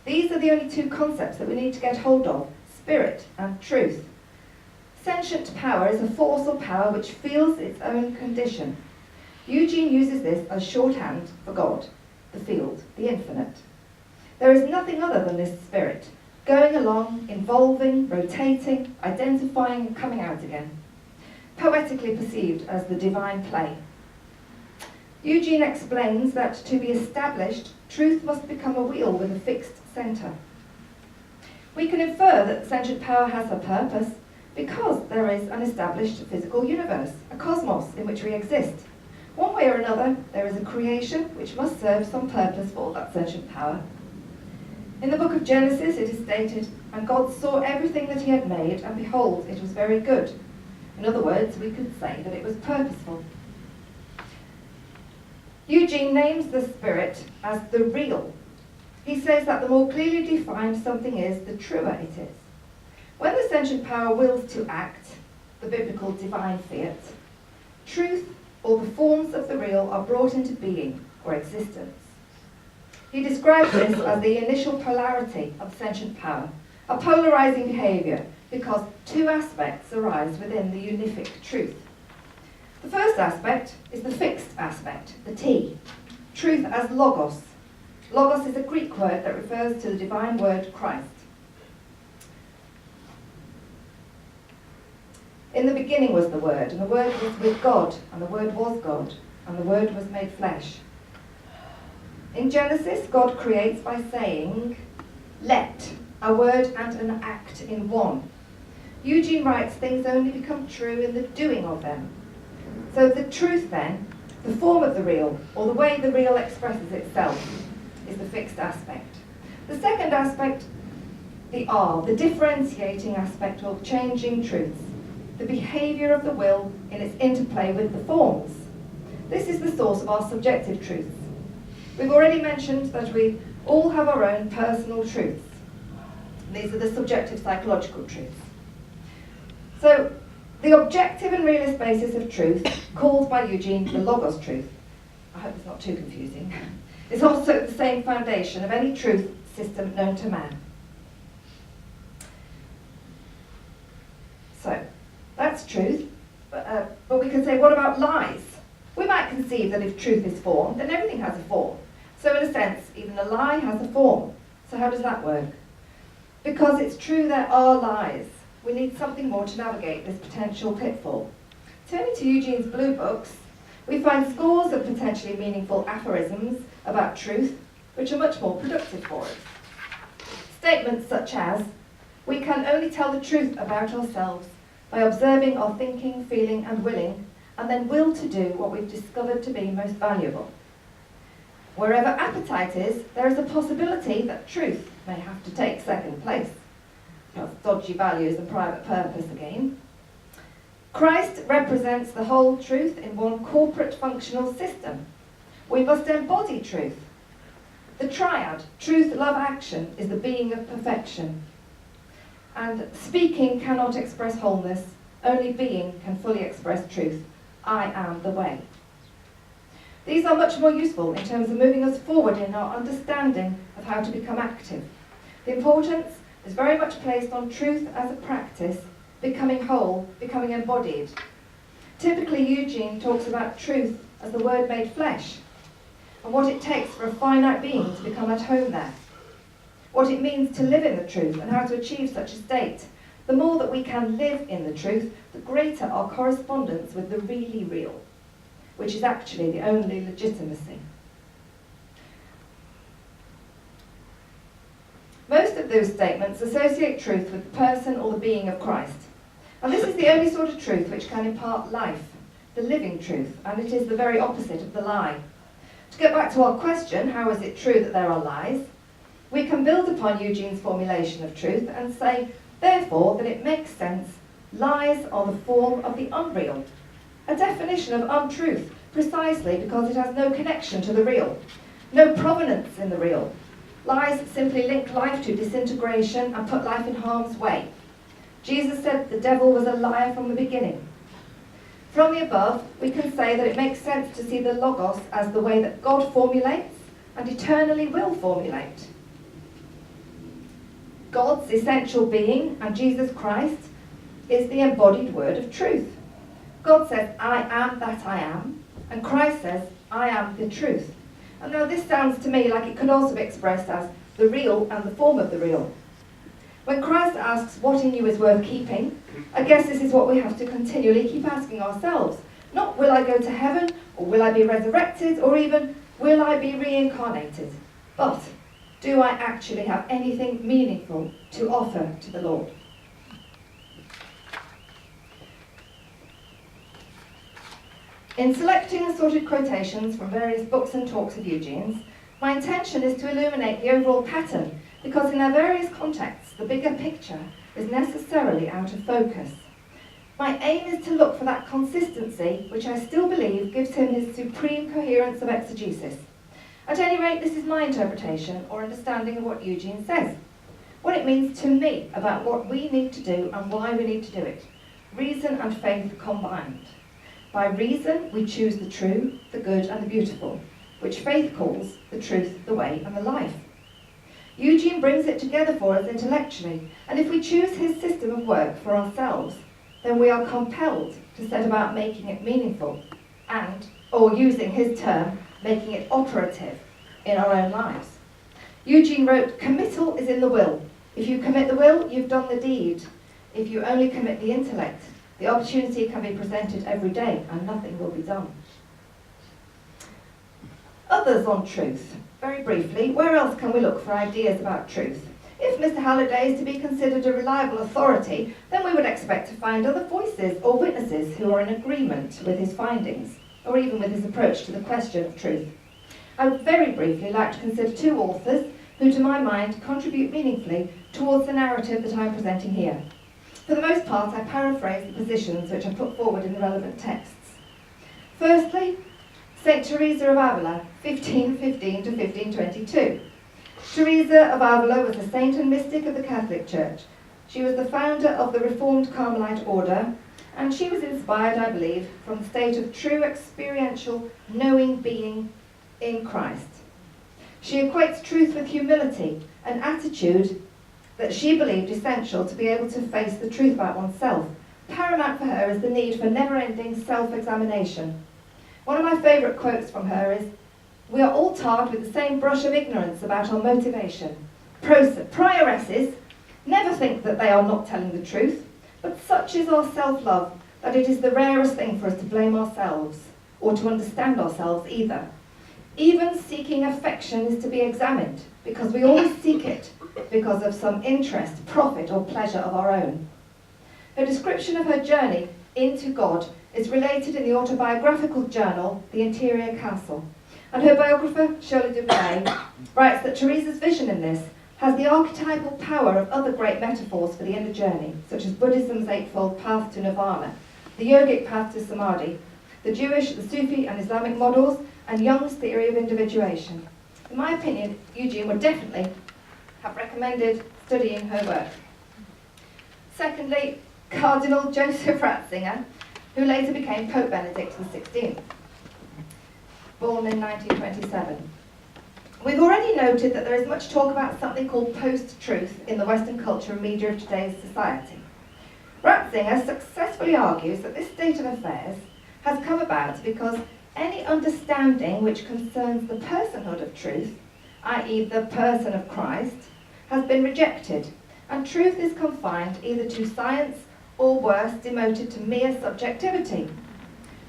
These are the only two concepts that we need to get hold of, spirit and truth. Sentient power is a force or power which feels its own condition. Eugene uses this as shorthand for God, the field, the infinite. There is nothing other than this spirit, going along, involving, rotating, identifying and coming out again, poetically perceived as the divine play. Eugene explains that to be established, truth must become a wheel with a fixed centre. We can infer that sentient power has a purpose because there is an established physical universe, a cosmos in which we exist. One way or another, there is a creation which must serve some purpose for that sentient power. In the book of Genesis it is stated, "And God saw everything that he had made, and behold, it was very good." In other words, we could say that it was purposeful. Eugene names the spirit as the real. He says that the more clearly defined something is, the truer it is. When the sentient power wills to act, the biblical divine fiat, truth or the forms of the real are brought into being or existence. He describes this as the initial polarity of sentient power, a polarizing behaviour because two aspects arise within the unific truth. The first aspect is the fixed aspect, the T, truth as logos. Logos is a Greek word that refers to the divine word Christ. In the beginning was the Word, and the Word was with God, and the Word was God, and the Word was made flesh. In Genesis, God creates by saying, let, a word and an act in one. Eugene writes, things only become true in the doing of them. So the truth then, the form of the real, or the way the real expresses itself, is the fixed aspect. The second aspect, the R, the differentiating aspect or changing truths, the behaviour of the will in its interplay with the forms. This is the source of our subjective truths. We've already mentioned that we all have our own personal truths. These are the subjective psychological truths. So, the objective and realist basis of truth, called by Eugene the logos truth, I hope it's not too confusing, is also the same foundation of any truth system known to man. So, that's truth, but we can say, what about lies? We might conceive that if truth is form, then everything has a form. So in a sense, even a lie has a form. So how does that work? Because it's true there are lies. We need something more to navigate this potential pitfall. Turning to Eugene's blue books, we find scores of potentially meaningful aphorisms about truth, which are much more productive for us. Statements such as, we can only tell the truth about ourselves by observing our thinking, feeling and willing, and then will to do what we've discovered to be most valuable. Wherever appetite is, there is a possibility that truth may have to take second place. That's dodgy values and private purpose again. Christ represents the whole truth in one corporate functional system. We must embody truth. The triad, truth, love, action, is the being of perfection. And speaking cannot express wholeness, only being can fully express truth. I am the way. These are much more useful in terms of moving us forward in our understanding of how to become active. The importance is very much placed on truth as a practice, becoming whole, becoming embodied. Typically, Eugene talks about truth as the word made flesh, and what it takes for a finite being to become at home there. What it means to live in the truth and how to achieve such a state. The more that we can live in the truth, the greater our correspondence with the really real, which is actually the only legitimacy. Most of those statements associate truth with the person or the being of Christ. And this is the only sort of truth which can impart life, the living truth, and it is the very opposite of the lie. To get back to our question, how is it true that there are lies? We can build upon Eugene's formulation of truth and say, therefore, that it makes sense. Lies are the form of the unreal, a definition of untruth, precisely because it has no connection to the real, no provenance in the real. Lies simply link life to disintegration and put life in harm's way. Jesus said the devil was a liar from the beginning. From the above, we can say that it makes sense to see the logos as the way that God formulates and eternally will formulate. God's essential being, and Jesus Christ, is the embodied word of truth. God says, I am that I am, and Christ says, I am the truth. And now this sounds to me like it could also be expressed as the real and the form of the real. When Christ asks what in you is worth keeping, I guess this is what we have to continually keep asking ourselves. Not will I go to heaven, or will I be resurrected, or even will I be reincarnated? But do I actually have anything meaningful to offer to the Lord? In selecting assorted quotations from various books and talks of Eugene's, my intention is to illuminate the overall pattern, because in their various contexts, the bigger picture is necessarily out of focus. My aim is to look for that consistency, which I still believe gives him his supreme coherence of exegesis. At any rate, this is my interpretation or understanding of what Eugene says. what it means to me about what we need to do and why we need to do it. Reason and faith combined. By reason, we choose the true, the good and the beautiful, which faith calls the truth, the way and the life. Eugene brings it together for us intellectually, and if we choose his system of work for ourselves, then we are compelled to set about making it meaningful and, or using his term, making it operative in our own lives. Eugene wrote, "Committal is in the will. If you commit the will, you've done the deed. If you only commit the intellect, the opportunity can be presented every day and nothing will be done." Others on truth. Very briefly, where else can we look for ideas about truth? If Mr. Halliday is to be considered a reliable authority, then we would expect to find other voices or witnesses who are in agreement with his findings, or even with his approach to the question of truth. I would very briefly like to consider two authors who, to my mind, contribute meaningfully towards the narrative that I am presenting here. For the most part, I paraphrase the positions which are put forward in the relevant texts. Firstly, St. Teresa of Avila, 1515 to 1522. Teresa of Avila was a saint and mystic of the Catholic Church. She was the founder of the Reformed Carmelite order, and she was inspired, I believe, from the state of true experiential knowing being in Christ. She equates truth with humility, an attitude that she believed essential to be able to face the truth about oneself. Paramount for her is the need for never-ending self-examination. One of my favourite quotes from her is, "We are all tarred with the same brush of ignorance about our motivation. Prioresses never think that they are not telling the truth, but such is our self-love that it is the rarest thing for us to blame ourselves, or to understand ourselves either. Even seeking affection is to be examined, because we always seek it because of some interest, profit or pleasure of our own." Her description of her journey into God is related in the autobiographical journal, The Interior Castle. And her biographer, Shirley Dubray, writes that Teresa's vision in this has the archetypal power of other great metaphors for the inner journey, such as Buddhism's eightfold path to nirvana, the yogic path to samadhi, the Jewish, the Sufi and Islamic models, and Jung's theory of individuation. In my opinion, Eugene would definitely have recommended studying her work. Secondly, Cardinal Joseph Ratzinger, who later became Pope Benedict XVI, born in 1927. We've already noted that there is much talk about something called post-truth in the Western culture and media of today's society. Ratzinger successfully argues that this state of affairs has come about because any understanding which concerns the personhood of truth, i.e. the person of Christ, has been rejected, and truth is confined either to science or worse, demoted to mere subjectivity.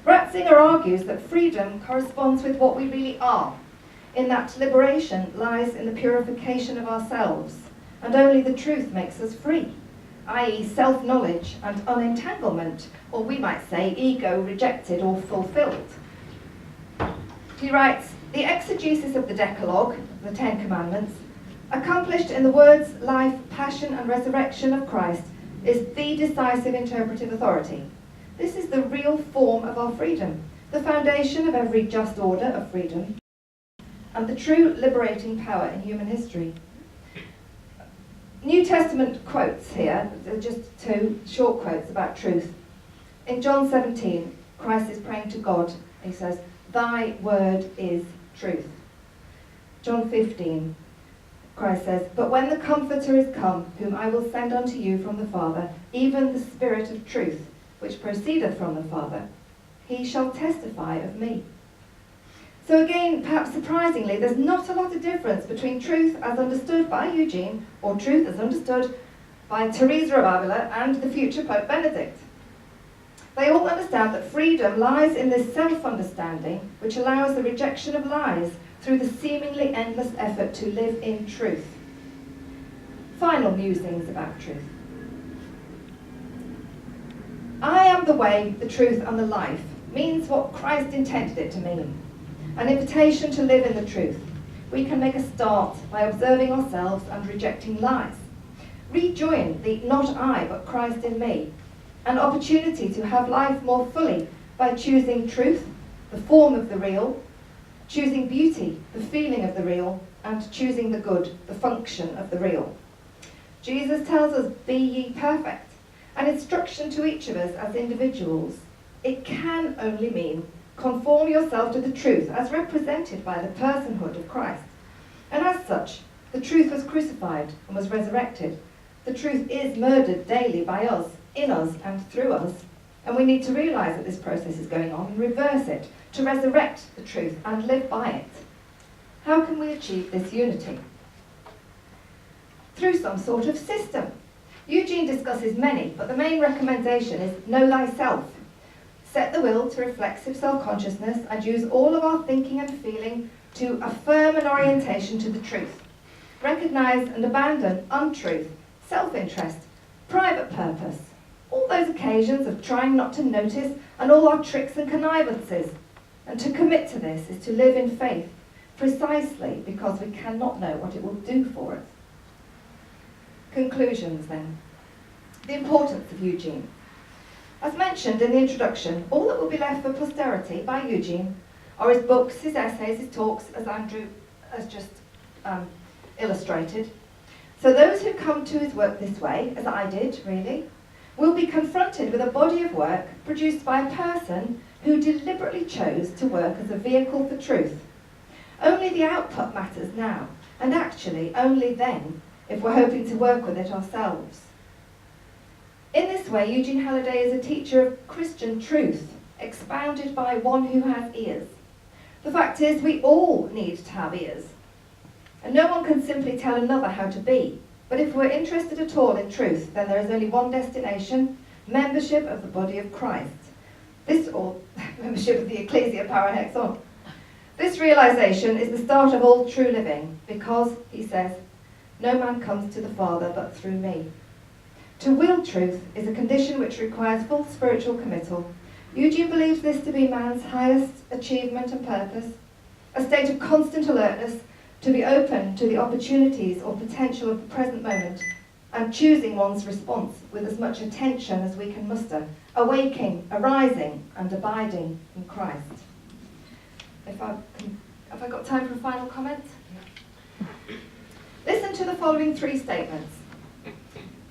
Ratzinger argues that freedom corresponds with what we really are, in that liberation lies in the purification of ourselves, and only the truth makes us free, i.e. self-knowledge and unentanglement, or we might say ego rejected or fulfilled. He writes, "The exegesis of the Decalogue, the Ten Commandments, accomplished in the words, life, passion and resurrection of Christ, is the decisive interpretive authority. This is the real form of our freedom, the foundation of every just order of freedom, and the true liberating power in human history." New Testament quotes here, just two short quotes about truth. In John 17, Christ is praying to God. He says, "Thy word is truth." John 15, Christ says, "But when the Comforter is come, whom I will send unto you from the Father, even the Spirit of truth, which proceedeth from the Father, he shall testify of me." So again, perhaps surprisingly, there's not a lot of difference between truth as understood by Eugene, or truth as understood by Teresa of Avila and the future Pope Benedict. They all understand that freedom lies in this self-understanding, which allows the rejection of lies through the seemingly endless effort to live in truth. Final musings about truth. "I am the way, the truth and the life" means what Christ intended it to mean. An invitation to live in the truth. We can make a start by observing ourselves and rejecting lies. Rejoin the "not I, but Christ in me." An opportunity to have life more fully by choosing truth, the form of the real, choosing beauty, the feeling of the real, and choosing the good, the function of the real. Jesus tells us, be ye perfect, an instruction to each of us as individuals. It can only mean conform yourself to the truth as represented by the personhood of Christ. And as such, the truth was crucified and was resurrected. The truth is murdered daily by us, in us and through us. And we need to realise that this process is going on and reverse it, to resurrect the truth and live by it. How can we achieve this unity? Through some sort of system. Eugene discusses many, but the main recommendation is know thyself. Set the will to reflexive self-consciousness and use all of our thinking and feeling to affirm an orientation to the truth. Recognise and abandon untruth, self-interest, private purpose, all those occasions of trying not to notice and all our tricks and connivances. And to commit to this is to live in faith, precisely because we cannot know what it will do for us. Conclusions then. The importance of Eugene. As mentioned in the introduction, all that will be left for posterity by Eugene are his books, his essays, his talks, as Andrew has just illustrated. So those who come to his work this way, as I did really, will be confronted with a body of work produced by a person who deliberately chose to work as a vehicle for truth. Only the output matters now, and actually only then, if we're hoping to work with it ourselves. In this way, Eugene Halliday is a teacher of Christian truth, expounded by one who has ears. The fact is, we all need to have ears. And no one can simply tell another how to be. But if we're interested at all in truth, then there is only one destination, membership of the body of Christ. Or membership of the Ecclesia para hexon. This realization is the start of all true living, because, he says, no man comes to the Father but through me. To will truth is a condition which requires full spiritual committal. Eugene believes this to be man's highest achievement and purpose, a state of constant alertness, to be open to the opportunities or potential of the present moment, and choosing one's response with as much attention as we can muster, awaking, arising, and abiding in Christ. Have I got time for a final comment? Yeah. Listen to the following 3 statements.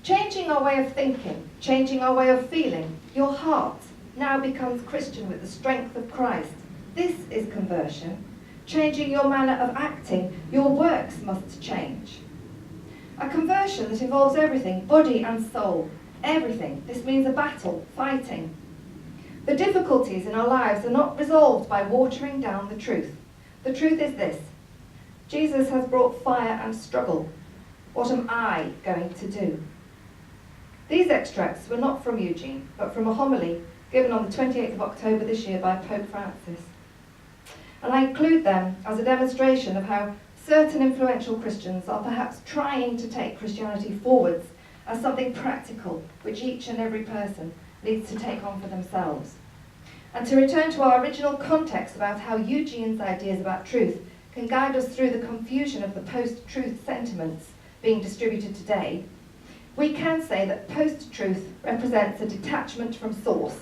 Changing our way of thinking, changing our way of feeling, your heart now becomes Christian with the strength of Christ. This is conversion. Changing your manner of acting, your works must change. A conversion that involves everything, body and soul, everything. This means a battle, fighting. The difficulties in our lives are not resolved by watering down the truth. The truth is this: Jesus has brought fire and struggle. What am I going to do? These extracts were not from Eugene, but from a homily given on the 28th of October this year by Pope Francis. And I include them as a demonstration of how certain influential Christians are perhaps trying to take Christianity forwards as something practical, which each and every person needs to take on for themselves. And to return to our original context about how Eugene's ideas about truth can guide us through the confusion of the post-truth sentiments being distributed today, we can say that post-truth represents a detachment from source,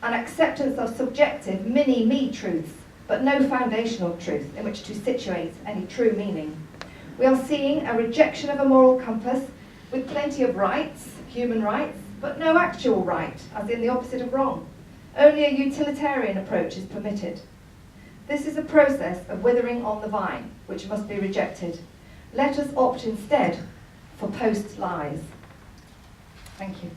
an acceptance of subjective mini-me truths, but no foundational truth in which to situate any true meaning. We are seeing a rejection of a moral compass with plenty of rights, human rights, but no actual right, as in the opposite of wrong. Only a utilitarian approach is permitted. This is a process of withering on the vine, which must be rejected. Let us opt instead for post-lies. Thank you.